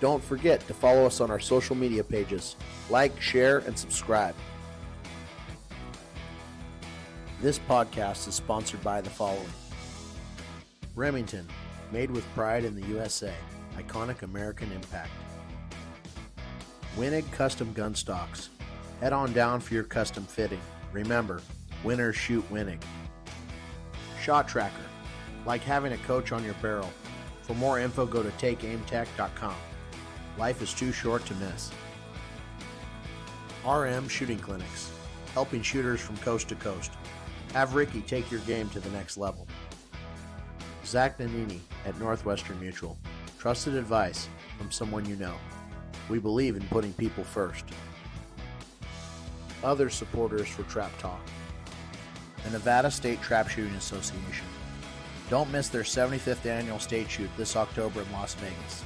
Don't forget to follow us on our social media pages. Like, share, and subscribe. This podcast is sponsored by the following. Remington, made with pride in the USA. Iconic American impact. Wenig custom gun stocks. Head on down for your custom fitting. Remember, winners shoot Wenig. Shot Tracker, like having a coach on your barrel. For more info, go to takeaimtech.com. Life is too short to miss. RM Shooting Clinics, helping shooters from coast to coast. Have Ricky take your game to the next level. Zach Nannini at Northwestern Mutual. Trusted advice from someone you know. We believe in putting people first. Other supporters for Trap Talk. The Nevada State Trapshooting Association. Don't miss their 75th annual state shoot this October in Las Vegas.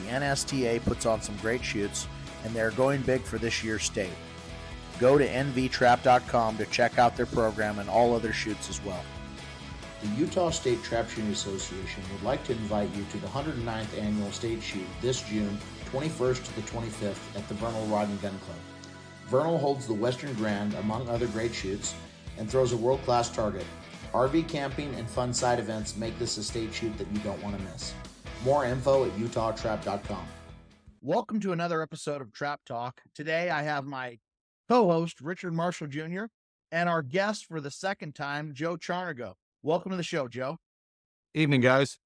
The NSTA puts on some great shoots, and they're going big for this year's state. Go to nvtrap.com to check out their program and all other shoots as well. The Utah State Trapshooting Association would like to invite you to the 109th annual state shoot this June 21st to the 25th at the Vernal Rod and Gun Club. Vernal holds the Western Grand, among other great shoots, and throws a world-class target. RV camping and fun side events make this a state shoot that you don't want to miss. More info at utahtrap.com. Welcome to another episode of Trap Talk. Today I have my co-host, Richard Marshall Jr., and our guest for the second time, Joe Charnigo. Welcome to the show, Joe. Evening, guys.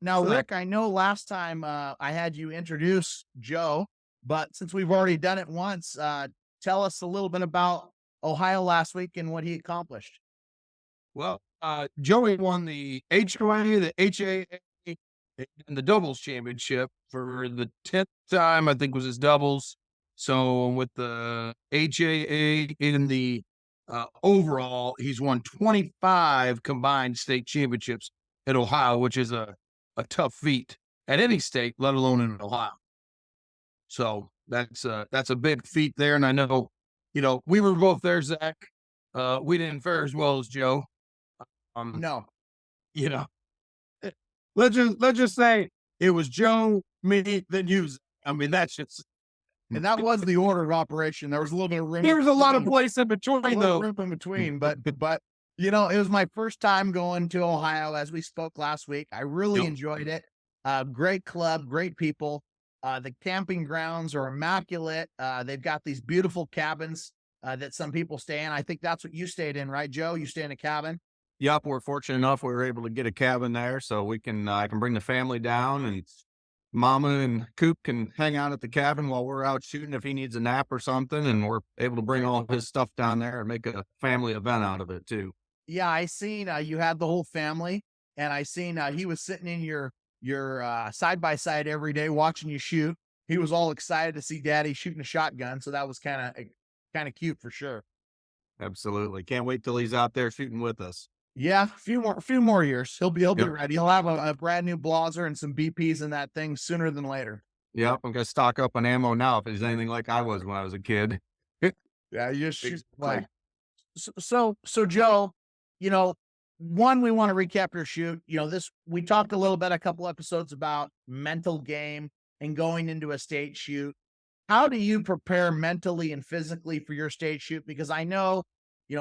Now, Rick, I know last time I had you introduce Joe, but since we've already done it once, tell us a little bit about Ohio last week and what he accomplished. Well, Joey won the HOA, the HAA, and the doubles championship for the 10th time, I think was his doubles. So with the HAA in the overall, he's won 25 combined state championships at Ohio, which is a tough feat at any state, let alone in Ohio. So that's a big feat there. And I know, we were both there, Zach. We didn't fare as well as Joe. No. Let's just say it was Joe, me, then you. I mean, that's just. And that was the order of operation. There was a little bit of room. There was a lot of place in between, though. Room in between, but it was my first time going to Ohio, as we spoke last week. I really enjoyed it. Great club, great people. The camping grounds are immaculate. They've got these beautiful cabins that some people stay in. I think that's what you stayed in, right, Joe? You stay in a cabin? Yep, we're fortunate enough we were able to get a cabin there, so we can I can bring the family down, and Mama and Coop can hang out at the cabin while we're out shooting if he needs a nap or something, and we're able to bring all his stuff down there and make a family event out of it too. Yeah, I seen you had the whole family, and I seen he was sitting in your side by side every day watching you shoot. He was all excited to see Daddy shooting a shotgun, so that was kind of cute for sure. Absolutely, can't wait till he's out there shooting with us. Yeah, a few more years. He'll be ready. He'll have a brand new Blaser and some BPs in that thing sooner than later. Yep, I'm gonna stock up on ammo now if it's anything like I was when I was a kid. Yeah, you just shoot like. So Joe, one, we want to recap your shoot. We talked a little bit a couple episodes about mental game and going into a state shoot. How do you prepare mentally and physically for your state shoot? Because I know,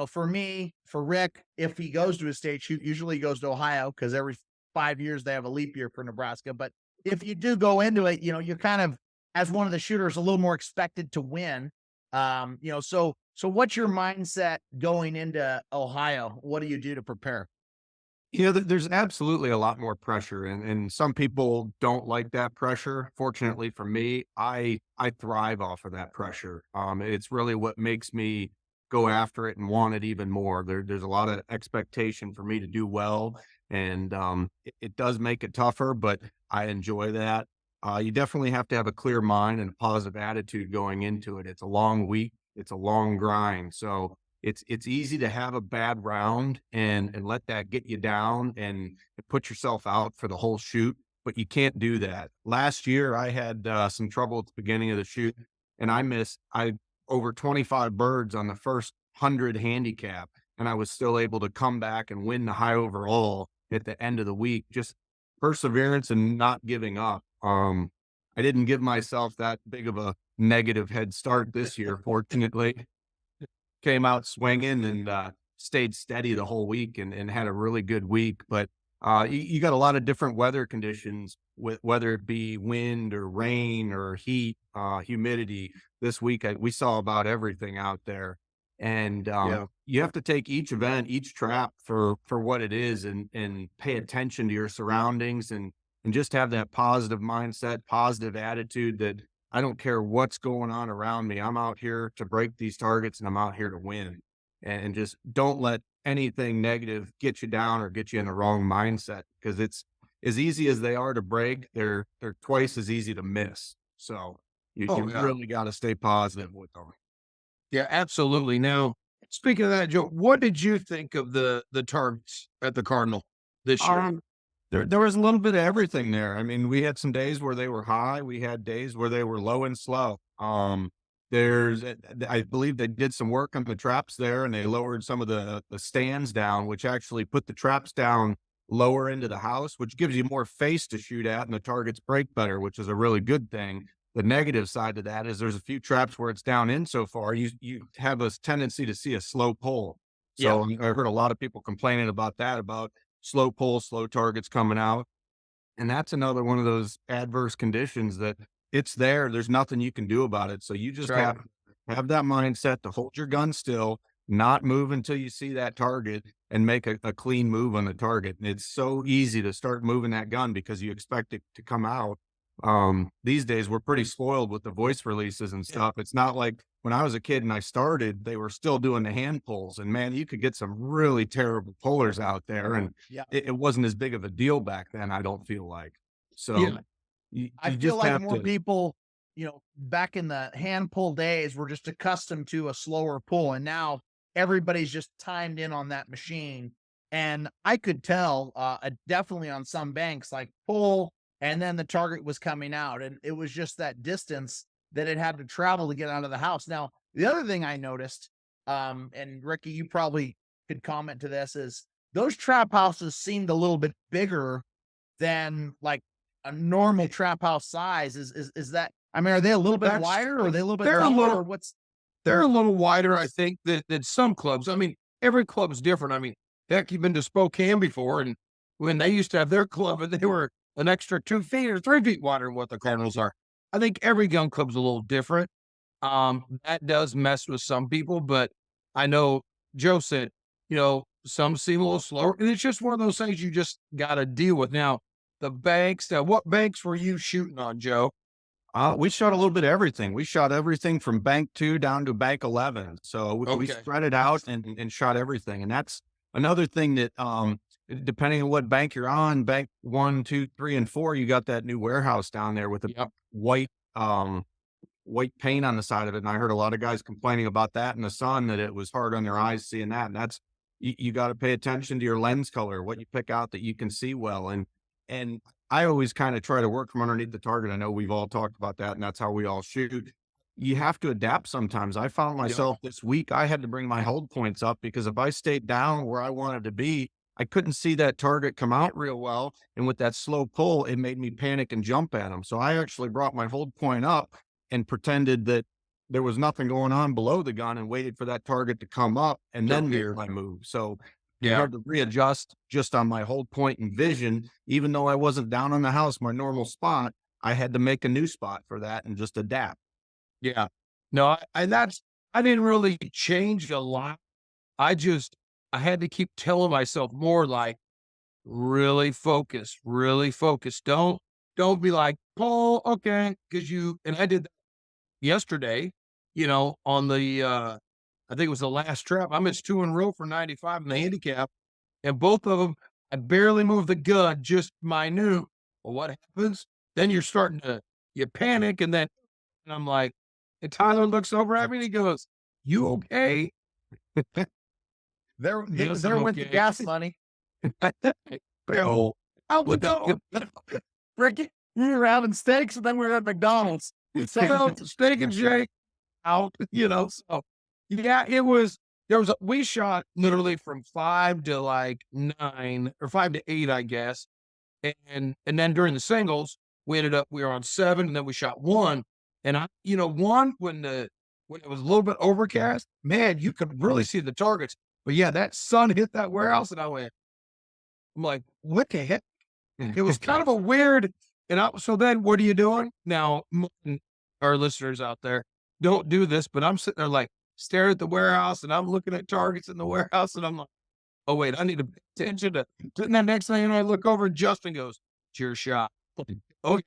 for me, for Rick, if he goes to a state shoot, usually he goes to Ohio because every 5 years they have a leap year for Nebraska. But if you do go into it, you're kind of, as one of the shooters, a little more expected to win. So what's your mindset going into Ohio? What do you do to prepare? There's absolutely a lot more pressure, and some people don't like that pressure. Fortunately for me, I thrive off of that pressure. It's really what makes me go after it and want it even more. There's a lot of expectation for me to do well, and it does make it tougher, but I enjoy that. You definitely have to have a clear mind and a positive attitude going into it. It's a long week. It's a long grind. So it's easy to have a bad round and let that get you down and put yourself out for the whole shoot, but you can't do that. Last year, I had some trouble at the beginning of the shoot, and I over 25 birds on the first 100 handicap, and I was still able to come back and win the high overall at the end of the week. Just perseverance and not giving up. I didn't give myself that big of a negative head start this year, fortunately. Came out swinging and stayed steady the whole week and had a really good week. But you got a lot of different weather conditions, with whether it be wind or rain or heat, humidity. This week we saw about everything out there, and Yeah. you have to take each event, each trap for what it is, and pay attention to your surroundings and just have that positive mindset, positive attitude that I don't care what's going on around me. I'm out here to break these targets and I'm out here to win. And just don't let anything negative get you down or get you in the wrong mindset, because it's as easy as they are to break, they're twice as easy to miss. So you Yeah. really got to stay positive with them. Yeah, absolutely. Now, speaking of that, Joe, what did you think of the targets at the Cardinal this year? There was a little bit of everything there. I mean, we had some days where they were high. We had days where they were low and slow. I believe they did some work on the traps there, and they lowered some of the stands down, which actually put the traps down lower into the house, which gives you more face to shoot at, and the targets break better, which is a really good thing. The negative side to that is there's a few traps where it's down in so far, you have a tendency to see a slow pull. So I heard a lot of people complaining about that, about slow pull, slow targets coming out. And that's another one of those adverse conditions that it's there. There's nothing you can do about it. So you just right. have that mindset to hold your gun still, not move until you see that target, and make a clean move on the target. And it's so easy to start moving that gun because you expect it to come out. These days we're pretty spoiled with the voice releases and stuff. It's not like when I was a kid and I started, they were still doing the hand pulls, and man, you could get some really terrible pullers out there, and Yeah. it wasn't as big of a deal back then, I don't feel like. So Yeah. I feel like more people, back in the hand pull days were just accustomed to a slower pull, and now everybody's just timed in on that machine. And I could tell, definitely on some banks, like pull, and then the target was coming out, and it was just that distance that it had to travel to get out of the house. Now, the other thing I noticed, and Ricky, you probably could comment to this, is those trap houses seemed a little bit bigger than like a normal trap house size. Is that, I mean, are they a little bit wider, or are they a little bit They're a taller, little- or what's? They're a little wider, I think, than some clubs. I mean, every club's different. I mean, heck, you've been to Spokane before, and when they used to have their club, and they were an extra 2 feet or 3 feet wider than what the Cardinals are. I think every gun club's a little different. That does mess with some people, but I know Joe said, some seem a little slower, and it's just one of those things you just got to deal with. Now, the banks, what banks were you shooting on, Joe? We shot a little bit of everything. We shot everything from bank 2 down to bank 11. So we spread it out and shot everything. And that's another thing that, depending on what bank you're on, bank 1, 2, 3, and 4, you got that new warehouse down there with the white paint on the side of it. And I heard a lot of guys complaining about that in the sun, that it was hard on their eyes seeing that. And that's, you got to pay attention to your lens color, what you pick out that you can see well. And I always kind of try to work from underneath the target. I know we've all talked about that, and that's how we all shoot. You have to adapt sometimes. I found myself this week, I had to bring my hold points up, because if I stayed down where I wanted to be, I couldn't see that target come out real well. And with that slow pull, it made me panic and jump at him. So I actually brought my hold point up and pretended that there was nothing going on below the gun and waited for that target to come up and then made my move. So I had to readjust just on my hold point and vision. Even though I wasn't down on the house, my normal spot, I had to make a new spot for that and just adapt. Yeah. No, I didn't really change a lot. I had to keep telling myself more like, really focus, really focus. Don't be like, oh, okay. And I did that yesterday, on the, I think it was the last trap. I missed 2 in a row for 95 in the handicap, and both of them, I barely moved the gun, just minute. Well, what happens? Then you're starting to, you panic, and I'm like, and Tyler looks over at me and he goes, "You okay?" There Yes, went I'm the okay. gas money. Well, Out we go. Ricky, we were having steaks, and then we were at McDonald's. so steak and shake out, so yeah, we shot literally from 5 to like 9 or 5 to 8, I guess. And then during the singles, we were on 7, and then we shot 1. And one, when it was a little bit overcast, man, you could really see the targets. But yeah, that sun hit that warehouse, and I'm like, what the heck? It was kind of a weird, so then what are you doing? Now, our listeners out there, don't do this, but I'm sitting there like staring at the warehouse, and I'm looking at targets in the warehouse, and I'm like, oh wait, I need to pay attention to, and then next thing I look over and Justin goes, it's your shot. Okay.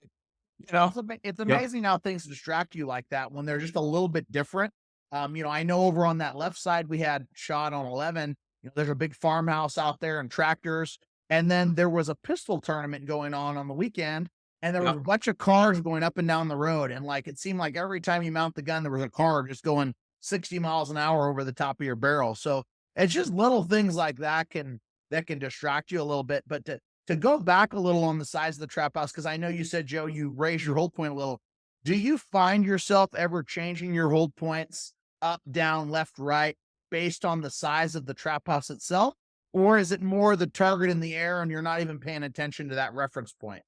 It's amazing how things distract you like that when they're just a little bit different. I know over on that left side, we had shot on 11, there's a big farmhouse out there and tractors. And then there was a pistol tournament going on the weekend, and there was a bunch of cars going up and down the road. And like, it seemed like every time you mount the gun, there was a car just going 60 miles an hour over the top of your barrel. So it's just little things like that can distract you a little bit. But to go back a little on the size of the trap house, because I know you said, Joe, you raised your hold point a little. Do you find yourself ever changing your hold points up, down, left, right, based on the size of the trap house itself? Or is it more the target in the air and you're not even paying attention to that reference point?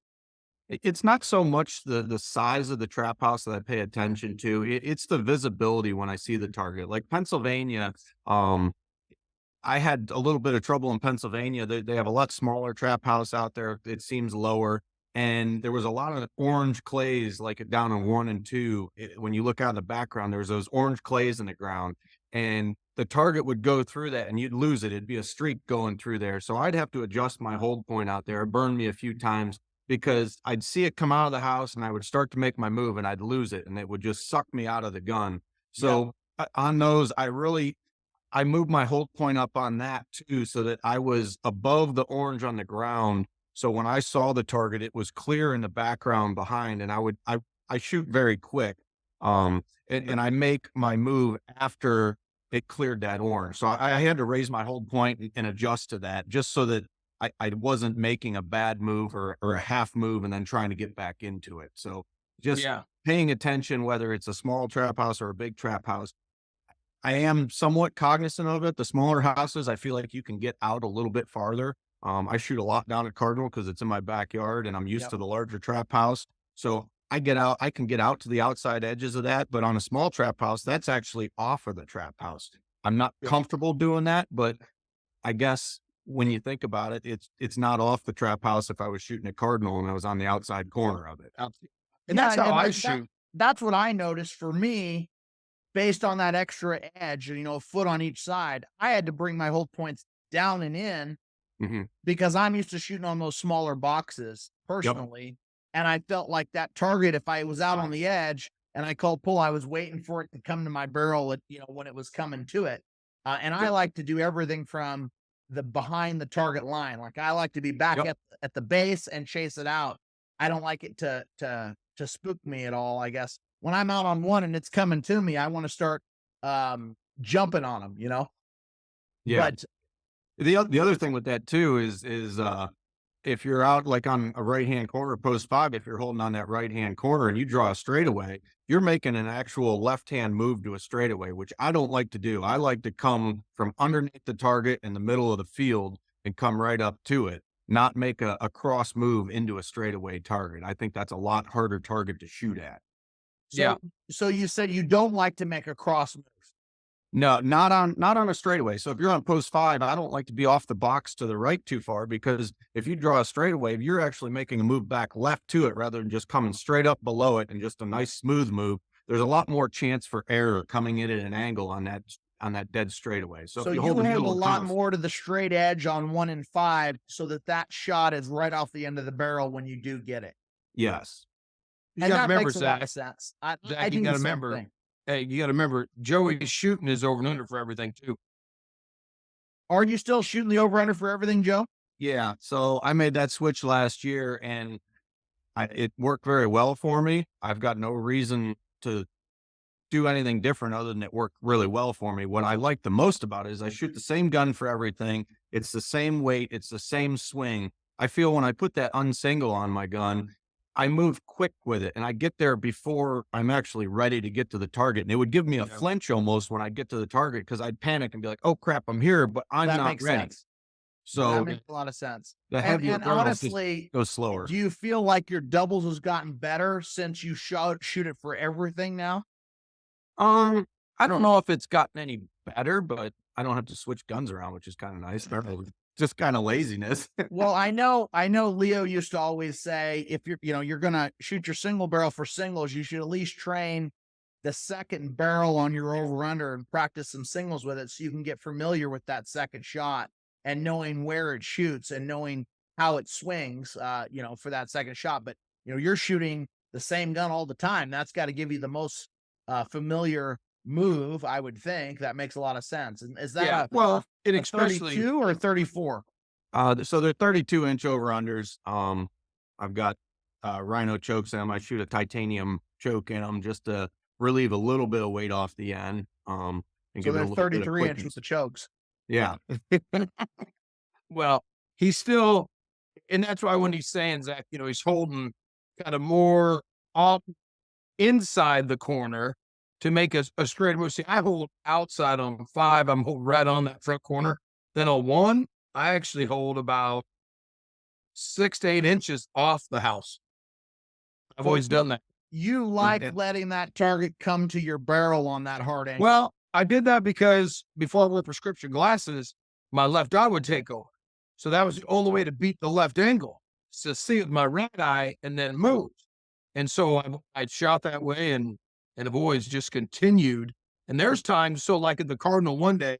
It's not so much the size of the trap house that I pay attention to. It's the visibility when I see the target. Like Pennsylvania, I had a little bit of trouble in Pennsylvania. They have a lot smaller trap house out there. It seems lower. And there was a lot of orange clays, like down in 1 and 2. When you look out in the background, there's those orange clays in the ground. And the target would go through that and you'd lose it. It'd be a streak going through there. So I'd have to adjust my hold point out there. It burned me a few times because I'd see it come out of the house and I would start to make my move and I'd lose it and it would just suck me out of the gun. So on those, I moved my hold point up on that too, so that I was above the orange on the ground. So when I saw the target, it was clear in the background behind, and I shoot very quick. And I make my move after it cleared that orange. So I had to raise my hold point and adjust to that just so that I wasn't making a bad move or a half move and then trying to get back into it. So just paying attention, whether it's a small trap house or a big trap house. I am somewhat cognizant of it. The smaller houses, I feel like you can get out a little bit farther. I shoot a lot down at Cardinal because it's in my backyard and I'm used to the larger trap house. So I can get out to the outside edges of that, but on a small trap house, that's actually off of the trap house. I'm not comfortable doing that, but I guess when you think about it, it's not off the trap house if I was shooting at Cardinal and I was on the outside corner of it. And that's how I shoot. That's what I noticed for me, based on that extra edge, a foot on each side. I had to bring my hold points down and in because I'm used to shooting on those smaller boxes personally. And I felt like that target, if I was out on the edge and I called pull, I was waiting for it to come to my barrel, when it was coming to it. And I like to do everything from the behind the target line. Like I like to be back at the base and chase it out. I don't like it to spook me at all, I guess. When I'm out on one and it's coming to me, I want to start jumping on them, Yeah. But the other thing with that too is if you're out like on a right-hand corner, post 5, if you're holding on that right-hand corner and you draw a straightaway, you're making an actual left-hand move to a straightaway, which I don't like to do. I like to come from underneath the target in the middle of the field and come right up to it, not make a cross move into a straightaway target. I think that's a lot harder target to shoot at. So you said you don't like to make a cross move. No, not on a straightaway. So if you're on post 5, I don't like to be off the box to the right too far, because if you draw a straightaway, you're actually making a move back left to it rather than just coming straight up below it and just a nice smooth move. There's a lot more chance for error coming in at an angle on that dead straightaway. So if you hold have a lot more to the straight edge on 1 and 5 so that shot is right off the end of the barrel when you do get it. Yes. You got to remember, makes a lot of sense. I you got to remember. Hey, you got to remember, Joey's shooting his over and under for everything too. Are you still shooting the over under for everything, Joe? Yeah. So I made that switch last year and it worked very well for me. I've got no reason to do anything different other than it worked really well for me. What I like the most about it is I shoot the same gun for everything. It's the same weight. It's the same swing. I feel when I put that unsingle on my gun, I move quick with it and I get there before I'm actually ready to get to the target. And it would give me a flinch almost when I get to the target because I'd panic and be like, oh crap, I'm here, but I'm not ready. Sense. So that makes a lot of sense. the heavier And barrels honestly, just go slower. do you feel like your doubles has gotten better since you shoot it for everything now? I don't know if it's gotten any better, but I don't have to switch guns around, which is kind of nice. Just kind of laziness. Well, I know Leo used to always say, if you're going to shoot your single barrel for singles, you should at least train the second barrel on your over under and practice some singles with it so you can get familiar with that second shot and knowing where it shoots and knowing how it swings, for that second shot. But, you're shooting the same gun all the time. That's got to give you the most familiar move, I would think. That makes a lot of sense. And is that it a especially 32 or 34? So they're 32-inch over unders. I've got Rhino chokes in them. I shoot a titanium choke in them just to relieve a little bit of weight off the end. And So give it a they're little bit of 33 quickness. inches of chokes. Yeah. Well, he's still, and that's why when he's saying, Zach, he's holding kind of more off inside the corner to make a straight move. See, I hold outside on 5. I'm holding right on that front corner. Then on 1, I actually hold about 6 to 8 inches off the house. I've always done that. You like letting that target come to your barrel on that hard angle. Well, I did that because before I wore prescription glasses, my left eye would take over. So that was the only way to beat the left angle, to see with my right eye and then move. And so I shot that way and have always just continued. And there's times, so like at the Cardinal one day,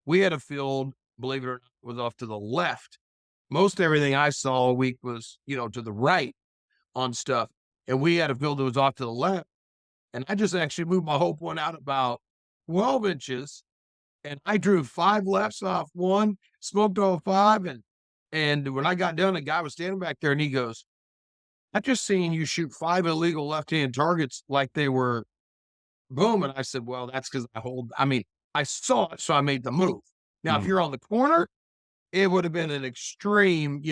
we had a field, believe it or not, was off to the left. Most everything I saw all week was, to the right on stuff. And we had a field that was off to the left. And I just actually moved my whole point out about 12 inches. And I drew 5 lefts off 1, smoked all 5. And when I got done, a guy was standing back there and he goes, I just seen you shoot 5 illegal left-hand targets like they were boom. And I said, well, that's because I saw it, so I made the move. Now, if you're on the corner, it would have been an extreme,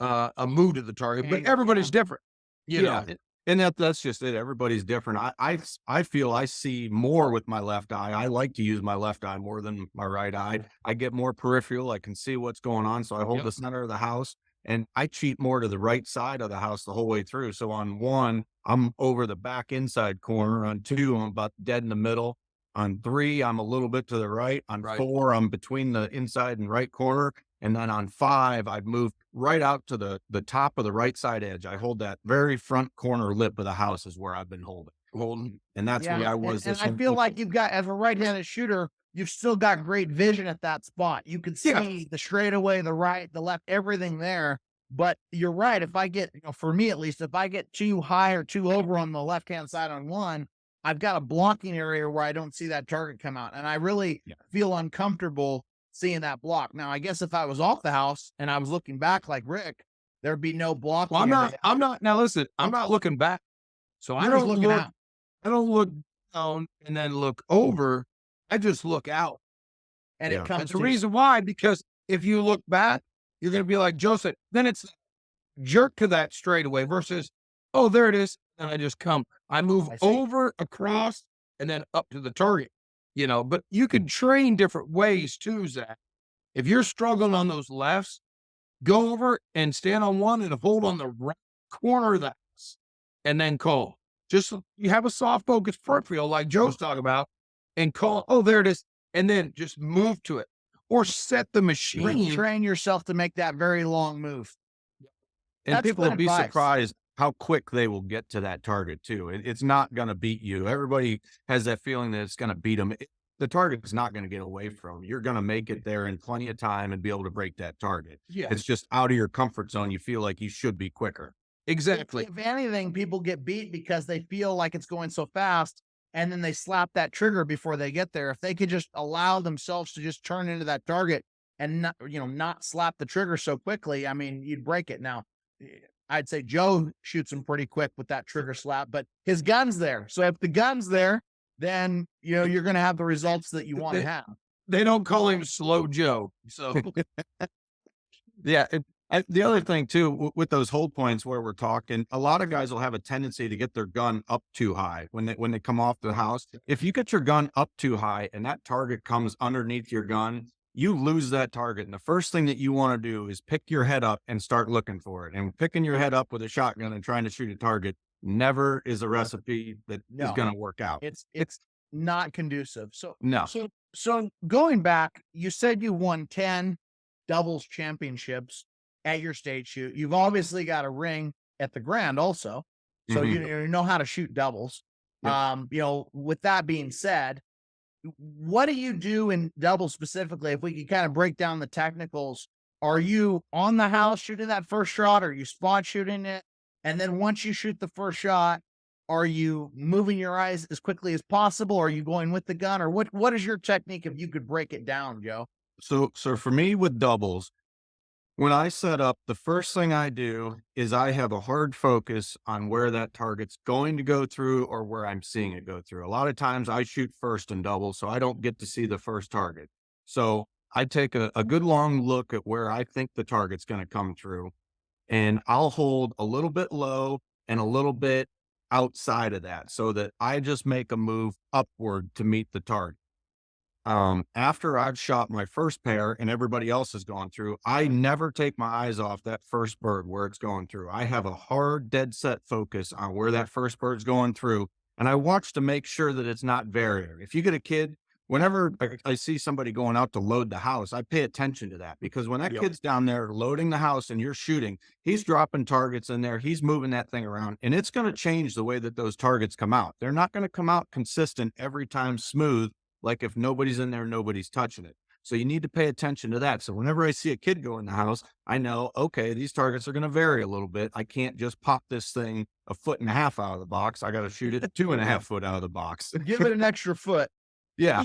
a move to the target, but everybody's different, you know. And that's just it. Everybody's different. I feel I see more with my left eye. I like to use my left eye more than my right eye. I get more peripheral. I can see what's going on. So I hold the center of the house and I cheat more to the right side of the house the whole way through. So on 1, I'm over the back inside corner. On 2, I'm about dead in the middle. On 3, I'm a little bit to the right. On 4, I'm between the inside and right corner. And then on 5, I've moved right out to the top of the right side edge. I hold that very front corner lip of the house is where I've been holding. And that's where I was. And I feel like you've got, as a right-handed shooter, you've still got great vision at that spot. You can see the straightaway, the right, the left, everything there. But you're right. If I get, for me at least, if I get too high or too over on the left-hand side on 1, I've got a blocking area where I don't see that target come out. And I really feel uncomfortable seeing that block. Now, I guess if I was off the house and I was looking back like Rick, there'd be no block. Well, I'm not, now listen, I'm not looking back. So I don't look down and then look over. I just look out. And it comes to the reason why, because if you look back, you're going to be like Joe said, then it's jerk to that straightaway versus, oh, there it is. And I move over, across, and then up to the target, but you can train different ways too, Zach. If you're struggling on those lefts, go over and stand on 1 and hold on the right corner of the house and then call. Just, you have a soft focus peripheral like Joe's talking about and call, oh, there it is. And then just move to it or set the machine. Train yourself to make that very long move. And That's people will be advice. surprised how quick they will get to that target too. It's not going to beat you. Everybody has that feeling that it's going to beat them. The target is not going to get away from them. You're going to make it there in plenty of time and be able to break that target. Yeah. It's just out of your comfort zone. You feel like you should be quicker. Exactly. If anything, people get beat because they feel like it's going so fast and then they slap that trigger before they get there. If they could just allow themselves to just turn into that target and not slap the trigger so quickly, you'd break it. Now, I'd say Joe shoots him pretty quick with that trigger slap, but his gun's there. So if the gun's there, then, you're going to have the results that you want to have. They don't call him Slow Joe. So the other thing too, with those hold points where we're talking, a lot of guys will have a tendency to get their gun up too high when they come off the house. If you get your gun up too high and that target comes underneath your gun, you lose that target. And the first thing that you want to do is pick your head up and start looking for it. And picking your head up with a shotgun and trying to shoot a target never is a recipe that is No. going to work out. It's not conducive. So No. so going back, you said you won 10 doubles championships at your state shoot. You've obviously got a ring at the Grand also. So you know how to shoot doubles. Yep. You know, with that being said, what do you do in doubles specifically? If we could kind of break down the technicals, are you on the house shooting that first shot? Or are you spot shooting it? And then once you shoot the first shot, are you moving your eyes as quickly as possible? Or are you going with the gun? Or what is your technique if you could break it down, Joe? So for me with doubles, when I set up, the first thing I do is I have a hard focus on where that target's going to go through or where I'm seeing it go through. A lot of times I shoot first in doubles, so I don't get to see the first target. So I take a good long look at where I think the target's going to come through, and I'll hold a little bit low and a little bit outside of that so that I just make a move upward to meet the target. After I've shot my first pair and everybody else has gone through, I never take my eyes off that first bird where it's going through. I have a hard, dead set focus on where that first bird's going through. And I watch to make sure that it's not varied. If you get a kid, whenever I see somebody going out to load the house, I pay attention to that, because when that kid's down there loading the house and you're shooting, he's dropping targets in there. He's moving that thing around, and it's going to change the way that those targets come out. They're not going to come out consistent every time smooth. Like if nobody's in there, nobody's touching it. So you need to pay attention to that. So whenever I see a kid go in the house, I know, okay, these targets are going to vary a little bit. I can't just pop this thing 1.5 feet out of the box. I got to shoot it 2.5 feet out of the box. Give it an extra foot. Yeah.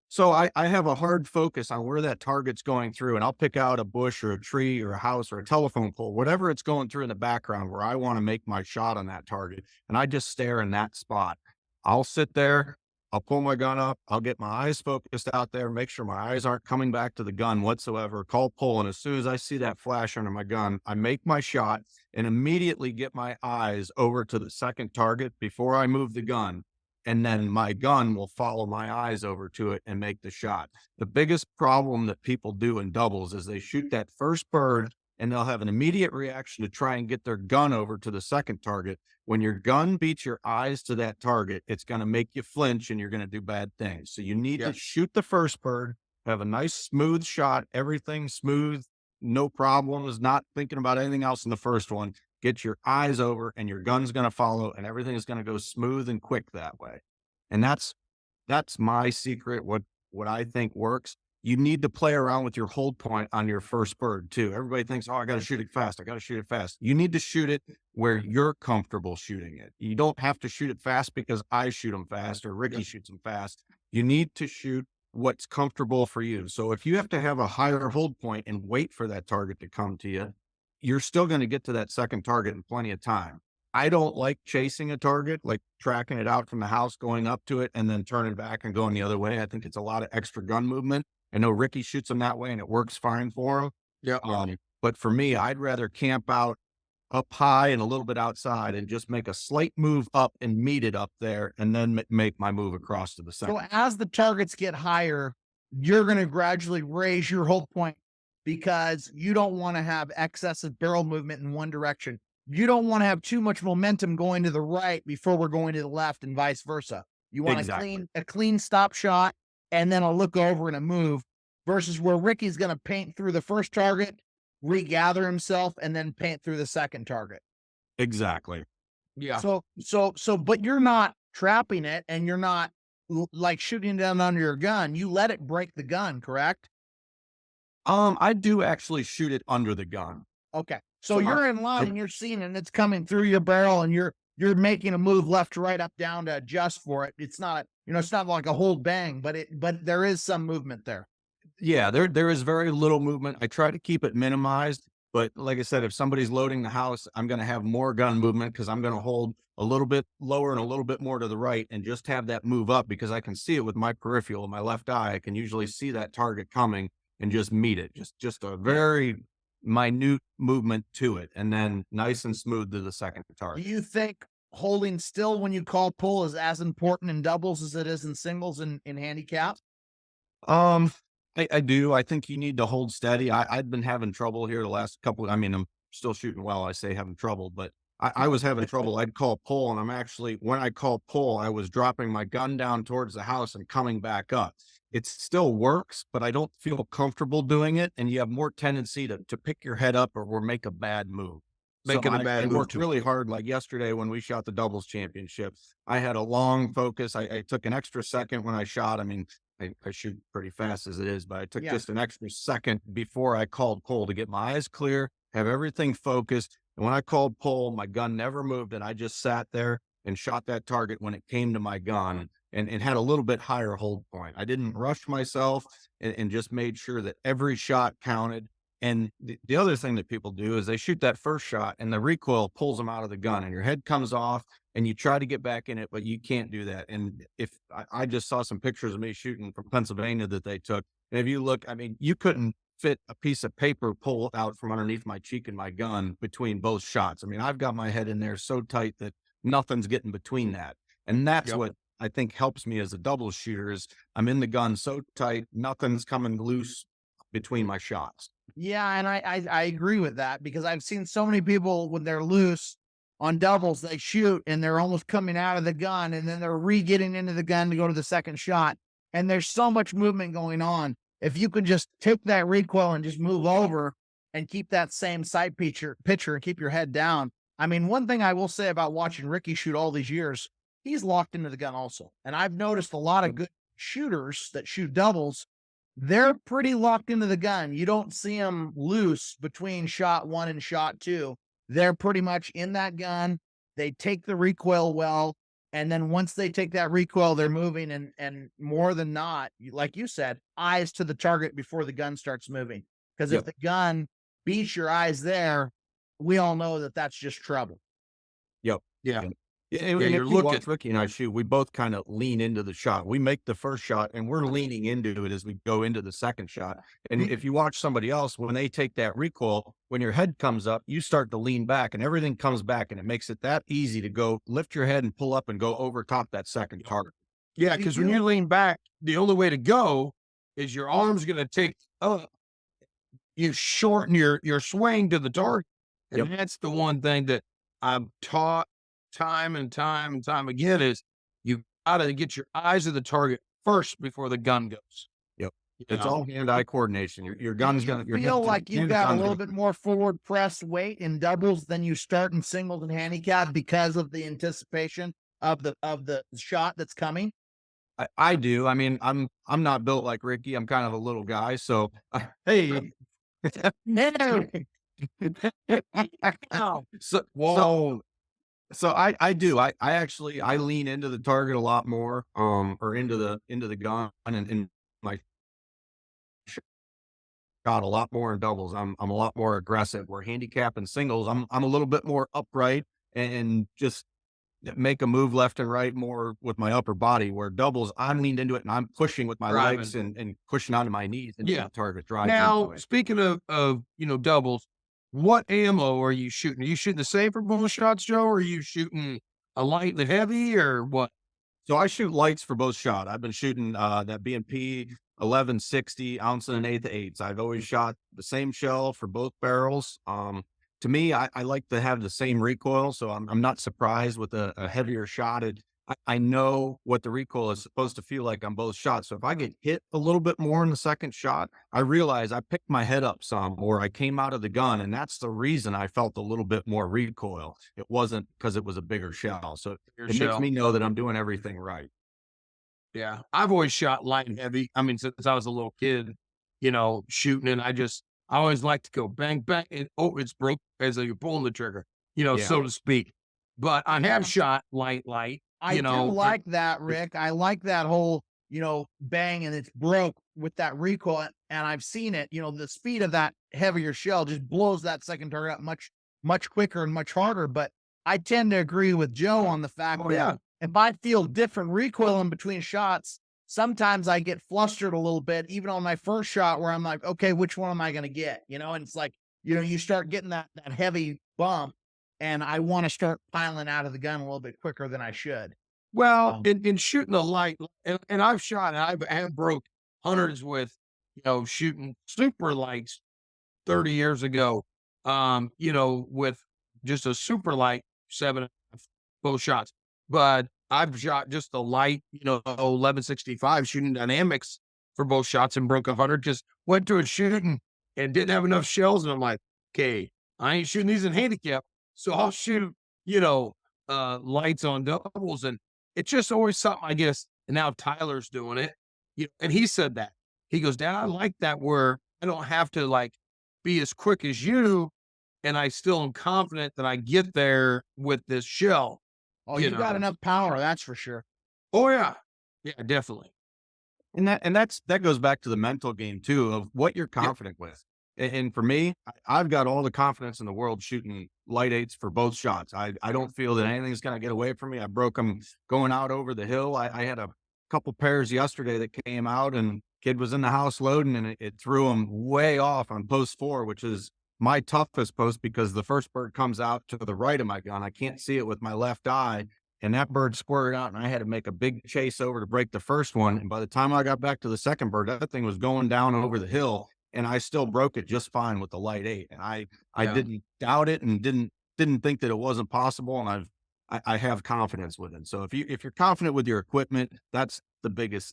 So I have a hard focus on where that target's going through, and I'll pick out a bush or a tree or a house or a telephone pole, whatever it's going through in the background where I want to make my shot on that target. And I just stare in that spot. I'll sit there. I'll pull my gun up. I'll get my eyes focused out there, make sure my eyes aren't coming back to the gun whatsoever, call pull. And as soon as I see that flash under my gun, I make my shot and immediately get my eyes over to the second target before I move the gun. And then my gun will follow my eyes over to it and make the shot. The biggest problem that people do in doubles is they shoot that first bird and they'll have an immediate reaction to try and get their gun over to the second target. When your gun beats your eyes to that target, it's going to make you flinch and you're going to do bad things. So you need to shoot the first bird, have a nice smooth shot, everything smooth, no problems, not thinking about anything else in the first one. Get your eyes over and your gun's going to follow, and everything is going to go smooth and quick that way. And that's my secret. What I think works. You need to play around with your hold point on your first bird too. Everybody thinks, oh, I got to shoot it fast. I got to shoot it fast. You need to shoot it where you're comfortable shooting it. You don't have to shoot it fast because I shoot them fast or Ricky shoots them fast. You need to shoot what's comfortable for you. So if you have to have a higher hold point and wait for that target to come to you, you're still going to get to that second target in plenty of time. I don't like chasing a target, like tracking it out from the house, going up to it and then turning back and going the other way. I think it's a lot of extra gun movement. I know Ricky shoots them that way and it works fine for him. Yeah. But for me, I'd rather camp out up high and a little bit outside and just make a slight move up and meet it up there and then make my move across to the center. So as the targets get higher, you're going to gradually raise your hold point because you don't want to have excessive barrel movement in one direction. You don't want to have too much momentum going to the right before we're going to the left and vice versa. You want a clean stop shot and then a look over and a move, versus where Ricky's going to paint through the first target, regather himself, and then paint through the second target. Exactly. Yeah. So, but you're not trapping it and you're not like shooting down under your gun. You let it break the gun, correct? I do actually shoot it under the gun. Okay. So you're in line and you're seeing it and it's coming through your barrel and you're making a move left to right, up, down to adjust for it. It's not, it's not like a hold bang, but there is some movement there. Yeah, there is very little movement. I try to keep it minimized, but like I said, if somebody's loading the house, I'm going to have more gun movement because I'm going to hold a little bit lower and a little bit more to the right and just have that move up because I can see it with my peripheral, my left eye. I can usually see that target coming and just meet it. Just a very minute movement to it, and then nice and smooth to the second target. Do you think holding still when you call pull is as important in doubles as it is in singles and in handicap? I do. I think you need to hold steady. I've been having trouble here the last couple. I mean, I'm still shooting well. I say having trouble, but I was having trouble. I'd call pull, and I'm actually, when I call pull, I was dropping my gun down towards the house and coming back up. It still works, but I don't feel comfortable doing it. And you have more tendency to pick your head up or make a bad move. So Making a bad I move worked really hard. Like yesterday when we shot the doubles championship, I had a long focus. I took an extra second when I shot. I mean, I shoot pretty fast as it is, but I took just an extra second before I called pull to get my eyes clear, have everything focused. And when I called pull, my gun never moved, and I just sat there and shot that target when it came to my gun, and had a little bit higher hold point. I didn't rush myself, and just made sure that every shot counted. And the other thing that people do is they shoot that first shot and the recoil pulls them out of the gun, and your head comes off and you try to get back in it, but you can't do that. And if I just saw some pictures of me shooting from Pennsylvania that they took, and if you look, I mean, you couldn't fit a piece of paper pull out from underneath my cheek and my gun between both shots. I mean, I've got my head in there so tight that nothing's getting between that. And that's what I think helps me as a doubles shooter is I'm in the gun so tight, nothing's coming loose between my shots. Yeah, and I agree with that, because I've seen so many people when they're loose on doubles, they shoot and they're almost coming out of the gun, and then they're getting into the gun to go to the second shot. And there's so much movement going on. If you could just take that recoil and just move over and keep that same sight picture and keep your head down. I mean, one thing I will say about watching Ricky shoot all these years, he's locked into the gun also. And I've noticed a lot of good shooters that shoot doubles, they're pretty locked into the gun. You don't see them loose between shot 1 and shot 2. They're pretty much in that gun. They take the recoil well. And then once they take that recoil, they're moving, and more than not, like you said, eyes to the target before the gun starts moving. Because if the gun beats your eyes there, we all know that that's just trouble. Yeah. Yeah, And you're if you looking. watch Ricky and I shoot, we both kind of lean into the shot. We make the first shot and we're leaning into it as we go into the second shot. And if you watch somebody else, when they take that recoil, when your head comes up, you start to lean back and everything comes back, and it makes it that easy to go lift your head and pull up and go over top that second target. Yeah, because when you lean back, the only way to go is your arm's going to take up. You shorten your swing to the target. And that's the one thing that I'm taught time and time again is you got to get your eyes to the target first before the gun goes. It's all hand-eye coordination. Your gun's going to feel like you've got a little bit more forward press weight in doubles than you start in singles and handicap because of the anticipation of the shot that's coming. I do. I mean, I'm not built like Ricky. I'm kind of a little guy. So, hey. So I do. I actually lean into the target a lot more, or into the gun, and my shot a lot more in doubles. I'm a lot more aggressive. Where handicap and singles, I'm a little bit more upright and just make a move left and right more with my upper body. Where doubles, I'm leaned into it and I'm pushing with my legs and pushing onto my knees and the target drive. Now, speaking of doubles, what ammo are you shooting? Are you shooting the same for both shots, Joe, or are you shooting a light and heavy, or what? So I shoot lights for both shot. I've been shooting that B&P 1160 ounce and an eighth of eights. I've always shot the same shell for both barrels. To me, I like to have the same recoil, so I'm not surprised with a heavier shot. I know what the recoil is supposed to feel like on both shots. So if I get hit a little bit more in the second shot, I realize I picked my head up some, or I came out of the gun, and that's the reason I felt a little bit more recoil. It wasn't because it was a bigger shell. So it makes me know that I'm doing everything right. Yeah, I've always shot light and heavy. I mean, since I was a little kid, shooting, and I always like to go bang, bang, and it's broke as you're pulling the trigger, so to speak. But I have shot light. I do like that, Rick. I like that whole, bang and it's broke with that recoil. And I've seen it, the speed of that heavier shell just blows that second target up much, much quicker and much harder. But I tend to agree with Joe on the fact that if I feel different recoil in between shots, sometimes I get flustered a little bit, even on my first shot, where I'm like, okay, which one am I going to get? And it's like, you start getting that heavy bump, and I want to start piling out of the gun a little bit quicker than I should. Well, in shooting a light, and I've shot, and I have broke hundreds with shooting super lights 30 years ago, with just a super light 7.5 both shots. But I've shot just a light, 1165 shooting dynamics for both shots and broke 100. Just went to a shooting and didn't have enough shells. And I'm like, okay, I ain't shooting these in handicap. So I'll shoot, lights on doubles. And it's just always something, I guess. And now Tyler's doing it. And he said that. He goes, Dad, I like that where I don't have to like be as quick as you. And I still am confident that I get there with this shell. Oh, you got enough power, that's for sure. Oh yeah. Yeah, definitely. And that goes back to the mental game too, of what you're confident with. And for me, I've got all the confidence in the world shooting light eights for both shots. I don't feel that anything's going to get away from me. I broke them going out over the hill. I had a couple pairs yesterday that came out, and kid was in the house loading, and it threw him way off on post 4, which is my toughest post because the first bird comes out to the right of my gun. I can't see it with my left eye. And that bird squirted out, and I had to make a big chase over to break the first one. And by the time I got back to the second bird, that thing was going down over the hill, and I still broke it just fine with the light 8. And I didn't doubt it and didn't think that it wasn't possible. And I have confidence with it. So if you're confident with your equipment, that's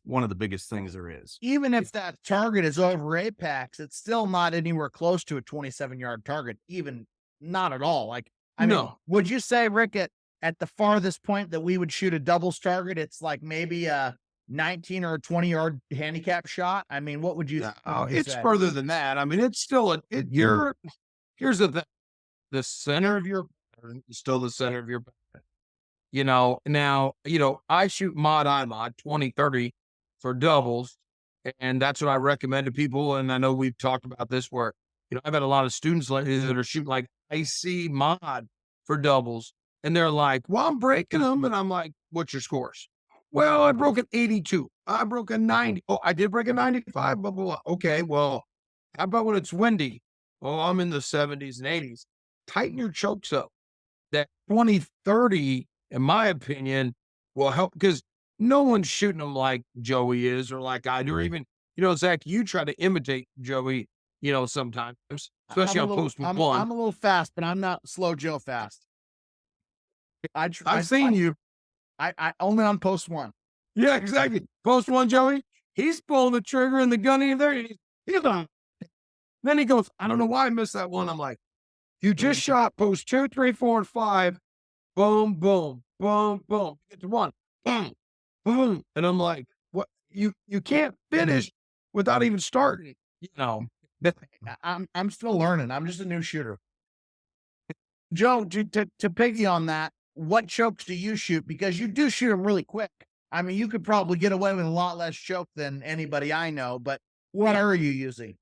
one of the biggest things there is. Even if that target is over apex, it's still not anywhere close to a 27-yard target, even not at all. Like, I mean, would you say, Rick, at the farthest point that we would shoot a doubles target, it's like maybe a 19 or 20-yard handicap shot? I mean, what would you? It's say? Further than that. I mean, it's still here's the thing. The center of your pattern is still the center of your pattern. Now, I shoot mod 20-30 for doubles, and that's what I recommend to people. And I know we've talked about this where, I've had a lot of students that are shooting like IC mod for doubles. And they're like, well, I'm breaking them. And I'm like, what's your scores? Well, I broke an 82. I broke a 90. Oh, I did break a 95. Blah, blah, blah. Okay, well, how about when it's windy? Oh, I'm in the 70s and 80s. Tighten your chokes up. That 20-30, in my opinion, will help because no one's shooting them like Joey is or like I do. Or even, Zach, you try to imitate Joey, sometimes, especially on post 1. I'm a little fast, but I'm not slow Joe fast. I've seen you. I only on post 1. Yeah, exactly. Post 1, Joey. He's pulling the trigger and the gun in there. He's on. Then he goes, I don't know why I missed that one. I'm like, you just shot post 2, 3, 4, and 5. Boom, boom, boom, boom. Get to 1. Boom, boom. And I'm like, what? You can't finish without even starting. I'm still learning. I'm just a new shooter. Joe, to piggy on that, what chokes do you shoot? Because you do shoot them really quick. I mean, you could probably get away with a lot less choke than anybody I know, but what are you using?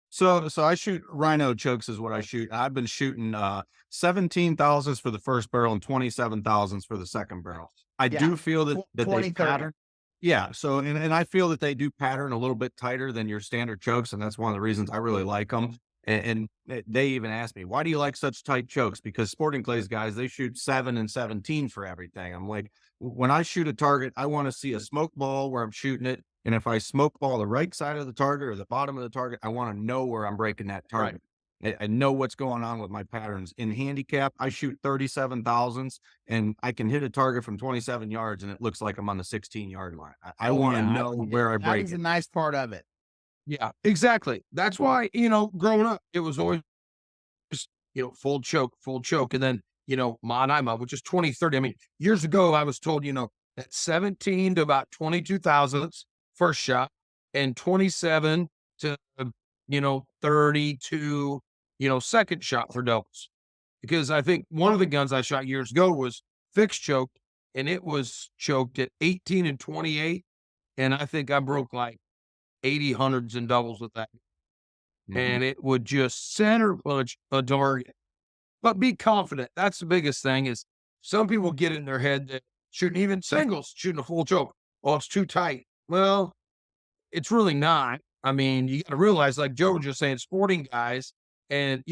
So I shoot Rhino chokes is what I shoot. I've been shooting 17,000s for the first barrel and 27,000s for the second barrel. I do feel that they pattern. Yeah. So, and I feel that they do pattern a little bit tighter than your standard chokes. And that's one of the reasons I really like them. And they even asked me, why do you like such tight chokes? Because Sporting Clays guys, they shoot 7 and 17 for everything. I'm like, when I shoot a target, I want to see a smoke ball where I'm shooting it. And if I smoke ball the right side of the target or the bottom of the target, I want to know where I'm breaking that target. Right. I know what's going on with my patterns. In handicap, I shoot 37,000s and I can hit a target from 27 yards and it looks like I'm on the 16-yard line. I want to know where I break it. That is a nice part of it. Yeah, exactly. That's why, growing up, it was always just, full choke. And then, mod, which is 20-30. I mean, years ago, I was told, that 17 to about 22,000 first shot and 27 to, 32, second shot for doubles. Because I think one of the guns I shot years ago was fixed choked and it was choked at 18 and 28. And I think I broke like 80 hundreds and doubles with that. Mm-hmm. And it would just center punch a target. But be confident. That's the biggest thing is some people get in their head that shooting even singles, shooting a full choke. Oh, it's too tight. Well, it's really not. I mean, you got to realize, like Joe was just saying, sporting guys, and,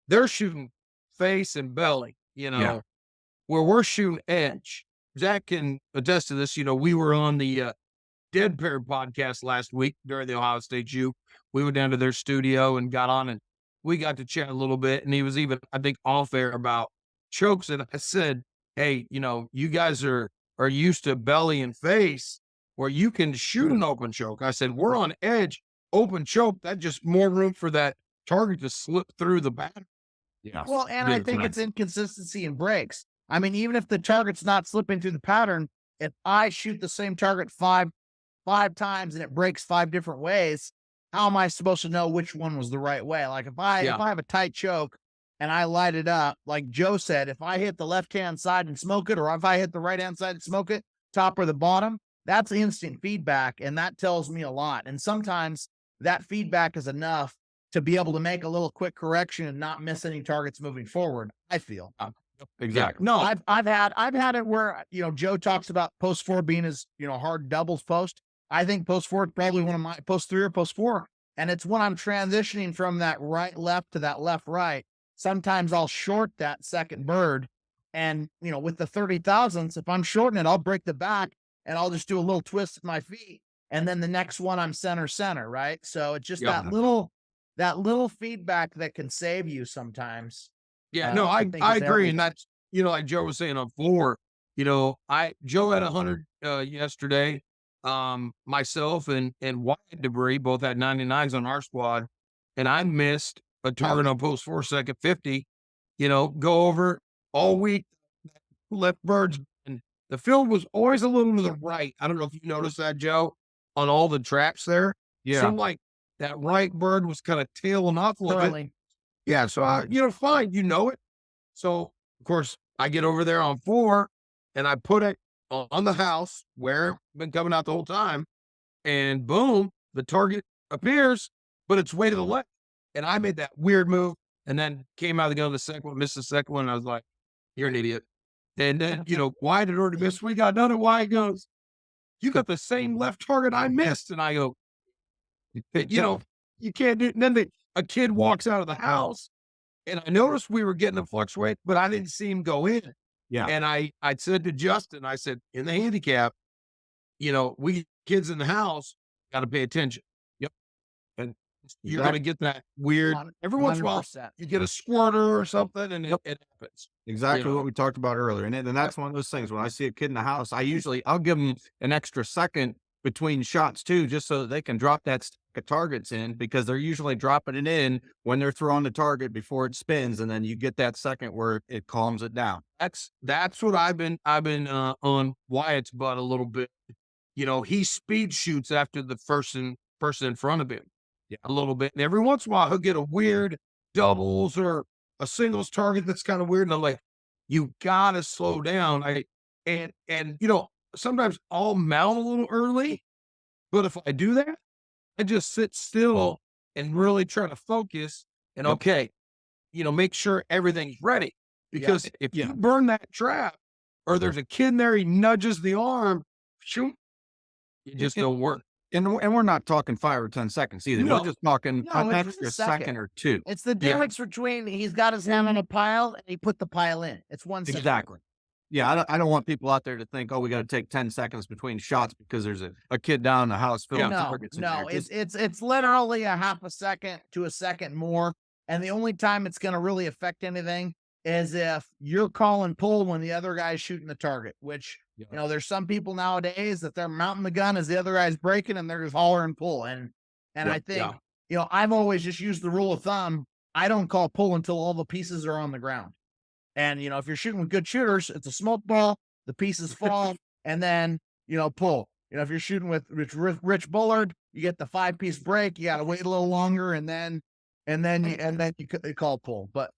they're shooting face and belly, where we're shooting edge. Zach can attest to this. We were on the Dead Parent podcast last week during the Ohio State U. We went down to their studio and got on, and we got to chat a little bit. And he was even, I think, off air about chokes. And I said, hey, you guys are used to belly and face where you can shoot an open choke. I said, we're on edge, open choke. That's just more room for that target to slip through the batter. Yeah. Well, and I think it's inconsistency in breaks. I mean, even if the target's not slipping through the pattern, if I shoot the same target five times and it breaks 5 different ways, how am I supposed to know which one was the right way? Like if I have a tight choke and I light it up, like Joe said, if I hit the left-hand side and smoke it, or if I hit the right-hand side and smoke it, top or the bottom, that's instant feedback. And that tells me a lot. And sometimes that feedback is enough to be able to make a little quick correction and not miss any targets moving forward, I feel. Exactly. No, I've had it where, Joe talks about post 4 being his, hard doubles post. I think post 4 is probably one of my post 3 or post 4. And it's when I'm transitioning from that right left to that left right. Sometimes I'll short that second bird. And, with the 30 thousandths, if I'm shorting it, I'll break the back and I'll just do a little twist with my feet. And then the next one I'm center, right? So it's just that little feedback that can save you sometimes. Yeah, no, I agree. And that's, like Joe was saying on 4, Joe had 100 yesterday. Myself and Wyatt Debris both had 99s on our squad, and I missed a target on post 4 second 50, go over all week, left birds, and the field was always a little to the right. I don't know if you noticed that, Joe, on all the traps there. Yeah. Seemed like that right bird was kind of tailing off a little bit. Yeah. So, fine. It. So, of course, I get over there on 4 and I put it on the house where it's been coming out the whole time. And boom, the target appears, but it's way to the left. And I made that weird move and then came out of the gun the second one, missed the second one. And I was like, you're an idiot. And then, Wyatt had already missed. We got another. Wyatt goes, you got the same left target I missed. And I go, you can't do it. And then a kid walks out of the house and I noticed we were getting a fluctuate, but I didn't see him go in. Yeah. And I said to Justin, I said, in the handicap, we kids in the house got to pay attention. Yep. And you're going to get that weird, every once in a while, you get a squirter or something and it happens. Exactly what we talked about earlier. And that's one of those things. When I see a kid in the house, I'll give them an extra second between shots too, just so that they can drop that stack of targets in, because they're usually dropping it in when they're throwing the target before it spins. And then you get that second where it calms it down. That's what I've been on Wyatt's butt a little bit. He speed shoots after the person in front of him a little bit. And every once in a while he'll get a weird doubles or a singles target that's kind of weird. And I'm like, you gotta slow down. Sometimes I'll mount a little early, but if I do that, I just sit still and really try to focus and make sure everything's ready. Because if you burn that trap or there's a kid in there, he nudges the arm, shoot, it just don't work. And we're not talking 5 or 10 seconds either. No. We're just talking an extra second or 2. It's the difference between he's got his hand on a pile and he put the pile in. It's 1 second. Exactly. Yeah, I don't want people out there to think, we got to take 10 seconds between shots because there's a kid down in the house filling targets. No, it's literally a half a second to a second more. And the only time it's going to really affect anything is if you're calling pull when the other guy's shooting the target, which, there's some people nowadays that they're mounting the gun as the other guy's breaking and they're just hollering pull. And I think, I've always just used the rule of thumb. I don't call pull until all the pieces are on the ground. And, if you're shooting with good shooters, it's a smoke ball, the pieces fall, and then, pull. If you're shooting with Rich Bullard, you get the 5-piece break, you got to wait a little longer, and then you call pull. But,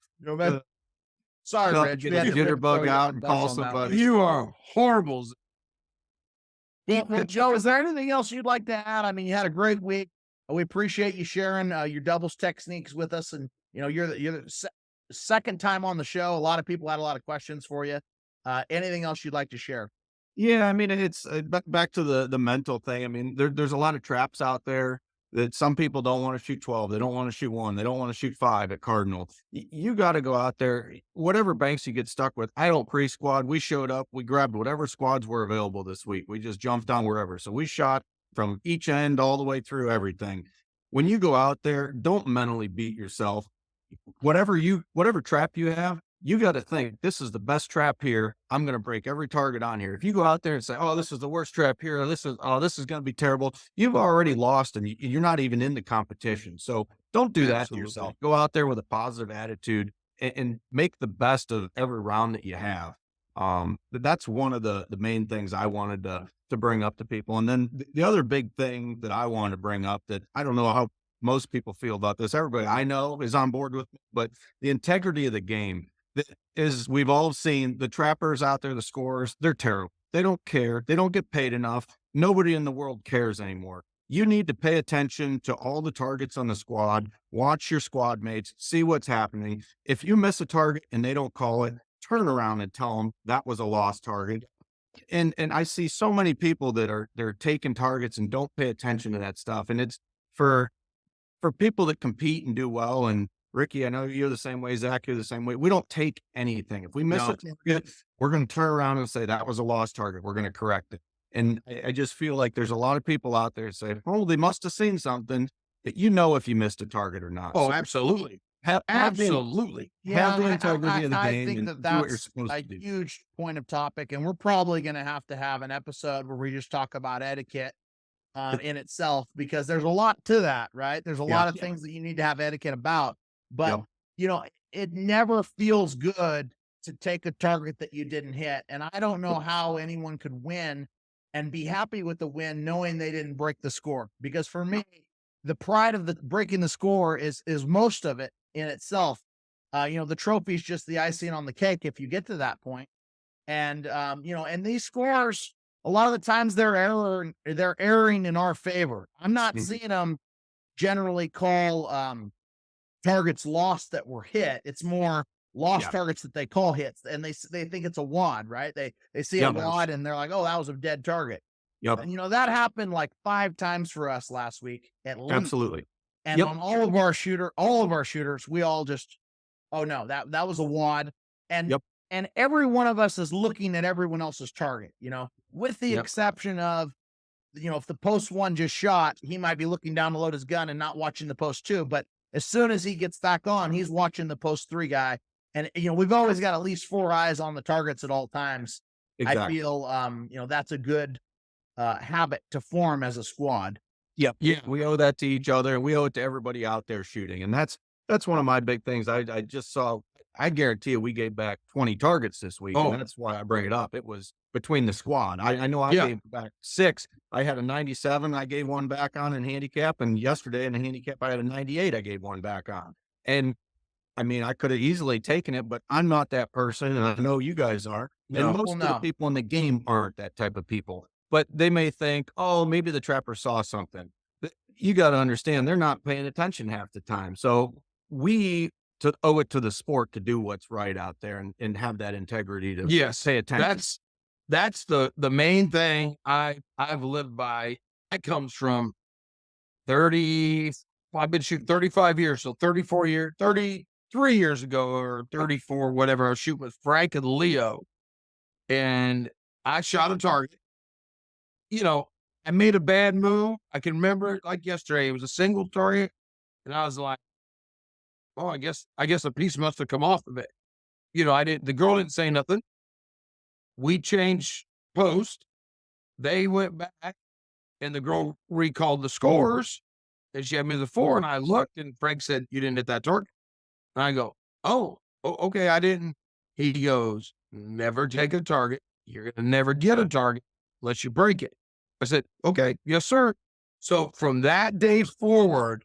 sorry, Rich. Get a jitterbug out and call somebody. You are horrible. Well, Joe, is there anything else you'd like to add? I mean, you had a great week. We appreciate you sharing your doubles techniques with us. And, you're the second time on the show. A lot of people had a lot of questions for you. Anything else you'd like to share? Yeah, I mean, it's back to the mental thing. I mean, there's a lot of traps out there that some people don't want to shoot 12. They don't want to shoot 1. They don't want to shoot 5 at Cardinal. You got to go out there, whatever banks you get stuck with. I don't pre-squad. We showed up. We grabbed whatever squads were available this week. We just jumped on wherever. So we shot from each end all the way through everything. When you go out there, don't mentally beat yourself. Whatever trap you have, you got to think, this is the best trap here. I'm going to break every target on here. If you go out there and say, oh, this is the worst trap here, this is going to be terrible, you've already lost and you're not even in the competition. So don't do that to yourself. Go out there with a positive attitude and make the best of every round that you have. That's one of the main things I wanted to bring up to people. And then the other big thing that I want to bring up that I don't know how most people feel about this. Everybody I know is on board with me, but the integrity of the game is, we've all seen the trappers out there, the scorers, they're terrible. They don't care. They don't get paid enough. Nobody in the world cares anymore. You need to pay attention to all the targets on the squad, watch your squad mates, see what's happening. If you miss a target and they don't call it, turn around and tell them that was a lost target. And I see so many people that they're taking targets and don't pay attention to that stuff. And it's for people that compete and do well. And Ricky, I know you're the same way. Zach, you're the same way. We don't take anything. If we miss a target, we're going to turn around and say that was a lost target. We're going to correct it. And I just feel like there's a lot of people out there say, oh, they must have seen something, that if you missed a target or not. Oh, So absolutely. Absolutely. have the integrity of the I game think and that do what you're that's supposed a to do. huge point of topic, and we're probably going to have an episode where we just talk about etiquette in itself, because there's a lot to that, right? There's a lot of things that you need to have etiquette about, but it never feels good to take a target that you didn't hit. And I don't know how anyone could win and be happy with the win knowing they didn't break the score. Because for me, the pride of the breaking the score is most of it in itself. The trophy is just the icing on the cake if you get to that point. And and these scores, a lot of the times they're erring in our favor. I'm not seeing them generally call targets lost that were hit. It's more lost targets that they call hits, and they think it's a wad, right? They see a wad and they're like, oh, that was a dead target. Yep. And that happened like 5 times for us last week at least. Absolutely. And on all of our shooters, we all just, oh no, that was a wad. And and every one of us is looking at everyone else's target, with the exception of, if the post 1 just shot, he might be looking down to load his gun and not watching the post 2. But as soon as he gets back on, he's watching the post 3 guy. And, we've always got at least 4 eyes on the targets at all times. Exactly. I feel, that's a good habit to form as a squad. Yep. Yeah. We owe that to each other, and we owe it to everybody out there shooting. And that's one of my big things. I just saw, I guarantee you we gave back 20 targets this week. And that's why I bring it up. It was between the squad. I know I gave back 6. I had a 97. I gave 1 back on in handicap. And yesterday in the handicap, I had a 98. I gave 1 back on. And I mean, I could have easily taken it, but I'm not that person. And I know you guys are. And most of the people in the game aren't that type of people. But they may think, oh, maybe the trapper saw something. But you got to understand, they're not paying attention half the time. So we owe it to the sport to do what's right out there and have that integrity to pay attention. That's the main thing I've lived by. That comes from 30. I've been shooting 35 years, so 33 years ago or 34, whatever. I was shooting with Frank and Leo, and I shot a target. I made a bad move. I can remember it like yesterday. It was a single target, and I was like, "Oh, I guess a piece must have come off of it." The girl didn't say nothing. We changed post. They went back, and the girl recalled the scores, and she had me the 4, and I looked, and Frank said, "You didn't hit that target." And I go, "Oh, okay, I didn't." He goes, "Never take a target. You're gonna never get a target unless you break it." I said, "Okay, yes, sir." So from that day forward,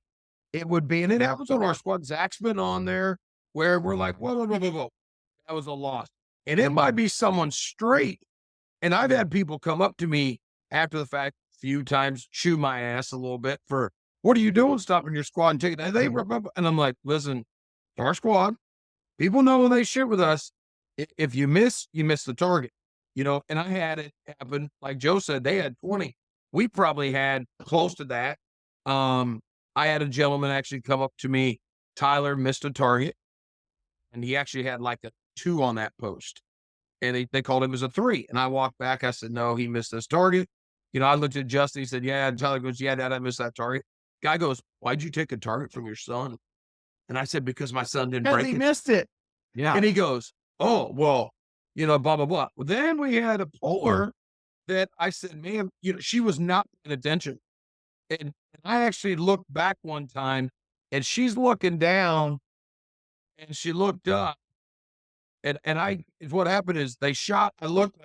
it would be, and it happens on our squad. Zach's been on there where we're like, whoa, that was a loss. And it might be someone straight. And I've had people come up to me after the fact a few times, chew my ass a little bit for, what are you doing stopping your squad and taking that? They remember. And I'm like, listen, our squad, people know when they shoot with us, if you miss the target. And I had it happen. Like Joe said, they had 20. We probably had close to that. I had a gentleman actually come up to me. Tyler missed a target, and he actually had like a 2 on that post. And they called him as a 3. And I walked back. I said, no, he missed this target. I looked at Justin. He said, yeah. And Tyler goes, yeah, Dad, I missed that target. Guy goes, why'd you take a target from your son? And I said, because my son didn't Because break he it. missed it. Yeah. And he goes, oh, well, blah, blah, blah. Well, then we had a polar that I said, man, she was not paying attention. And I actually looked back one time and she's looking down and she looked up and what happened is they shot, I looked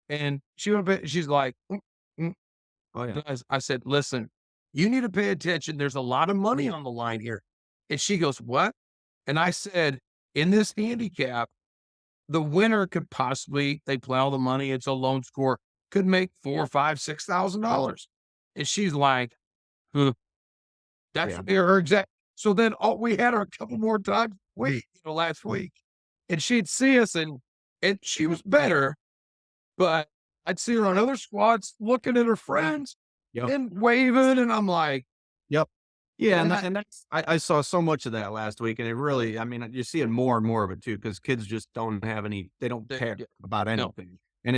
and she's like, mm. Oh yeah. Guys, I said, listen, you need to pay attention. There's a lot of money on the line here. And she goes, what? And I said, in this handicap, the winner could possibly, they play all the money, it's a lone score, could make $4,000, $5,000, $6,000. And she's like, that's her exact. So then we had her a couple more times last week. And she'd see us and she was better, but I'd see her on other squads looking at her friends and waving. And I'm like, yep. Yeah. And that's, I saw so much of that last week, and it really, I mean, you're seeing more and more of it too, because kids just don't have they don't care about anything. And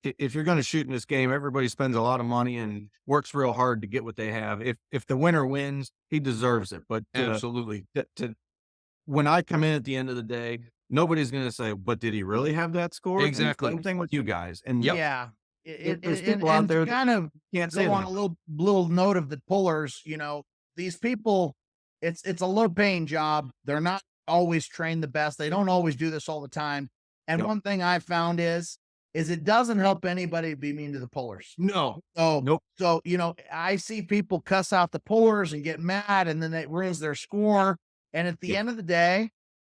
if you're going to shoot in this game, everybody spends a lot of money and works real hard to get what they have. If the winner wins, he deserves it. But absolutely. When I come in at the end of the day, nobody's going to say, but did he really have that score? Exactly. Same thing with you guys. And Yeah. there's people out there kind of can't say on that. a little note of the pullers, these people, it's a low paying job. They're not always trained the best. They don't always do this all the time. And one thing I found is it doesn't help anybody be mean to the pullers. No. So, Nope. So, I see people cuss out the pullers and get mad, and then they raise their score. And at the end of the day,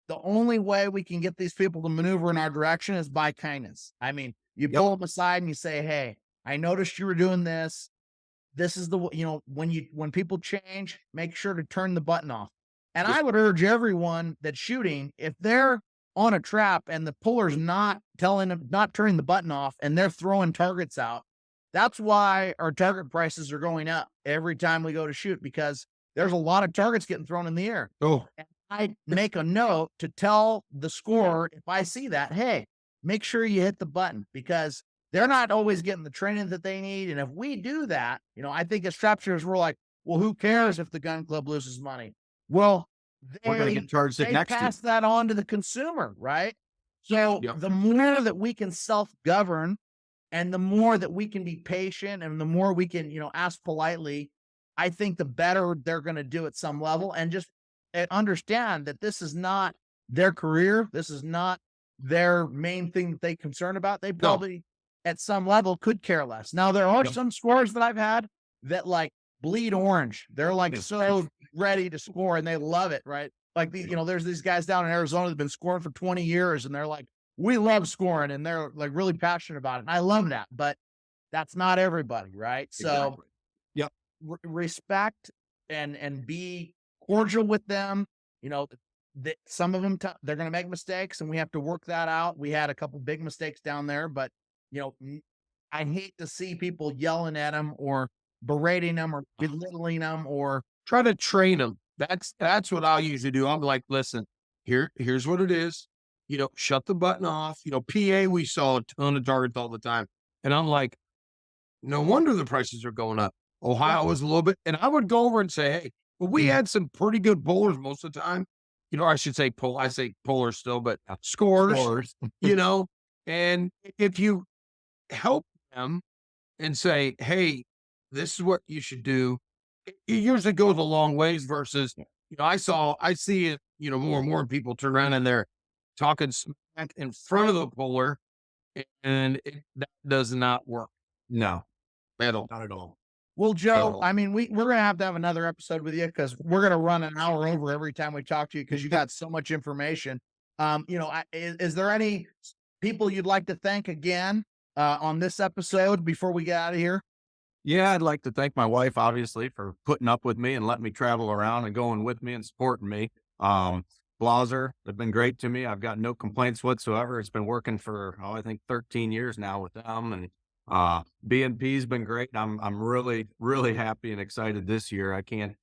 the only way we can get these people to maneuver in our direction is by kindness. I mean, you pull them aside and you say, hey, I noticed you were doing this. This is when people change, make sure to turn the button off. And I would urge everyone that's shooting, if they're on a trap and the puller's not turning the button off and they're throwing targets out, that's why our target prices are going up every time we go to shoot, because there's a lot of targets getting thrown in the air. Oh, and I make a note to tell the scorer, if I see that, hey, make sure you hit the button, because they're not always getting the training that they need. And if we do that, I think as trap shooters, we're like, well, who cares if the gun club loses money? Well, we're going to get charged they next pass year. that on to the consumer, right? So the more that we can self-govern, and the more that we can be patient, and the more we can, ask politely, I think the better they're going to do at some level, and just understand that this is not their career. This is not their main thing that they concern about. They probably at some level could care less. Now, there are some scores that I've had that like bleed orange. They're like so ready to score and they love it, right? Like there's these guys down in Arizona that have been scoring for 20 years and they're like, we love scoring, and they're like really passionate about it. And I love that, but that's not everybody, right? So respect and be cordial with them. Some of them, they're going to make mistakes and we have to work that out. We had a couple big mistakes down there, but I hate to see people yelling at them or berating them or belittling them or try to train them. That's what I'll usually do. I'm like, listen, here's what it is. Shut the button off. PA, we saw a ton of targets all the time. And I'm like, no wonder the prices are going up. Ohio was a little bit. And I would go over and say, hey, well, we had some pretty good bowlers most of the time. I should say I say pullers still, but scores, and if you help them and say, hey, this is what you should do, it usually goes a long ways versus, I see it, more and more people turn around and they're talking smack in front of the puller, and that does not work. No, not at all. Well, Joe, I mean, we're going to have another episode with you, because we're going to run an hour over every time we talk to you, because you got so much information. Is there any people you'd like to thank again on this episode before we get out of here? Yeah, I'd like to thank my wife, obviously, for putting up with me and letting me travel around and going with me and supporting me. Blaser, they've been great to me. I've got no complaints whatsoever. It's been working for, I think 13 years now with them. And B&P's been great. I'm really, really happy and excited this year. I can't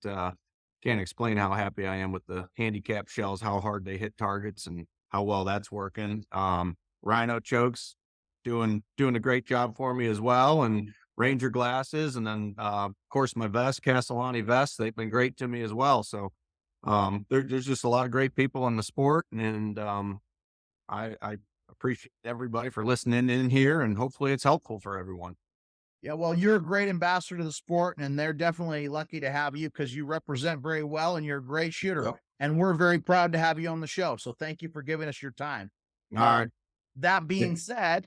explain how happy I am with the handicap shells, how hard they hit targets and how well that's working. Rhino Chokes doing a great job for me as well. And Ranger glasses, and then of course my vest, Castellani vest. They've been great to me as well. So there's just a lot of great people in the sport, and I appreciate everybody for listening in here, and hopefully it's helpful for everyone. Yeah, well, you're a great ambassador to the sport, and they're definitely lucky to have you because you represent very well and you're a great shooter. Yep. And we're very proud to have you on the show. So thank you for giving us your time. All right. That being said,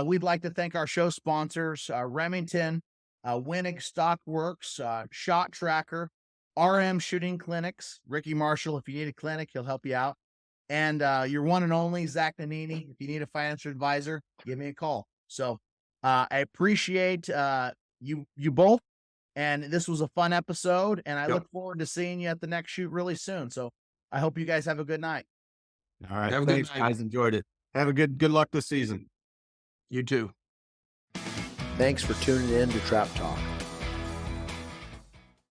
we'd like to thank our show sponsors, Remington, Wenig Stockworks, Shot Tracker, RM Shooting Clinics, Ricky Marshall. If you need a clinic, he'll help you out. And your one and only, Zach Nannini. If you need a financial advisor, give me a call. So I appreciate you both. And this was a fun episode. And I look forward to seeing you at the next shoot really soon. So I hope you guys have a good night. All right. Have a good Thanks, night. guys. Enjoyed it. Have a good luck this season. You too. Thanks for tuning in to Trap Talk.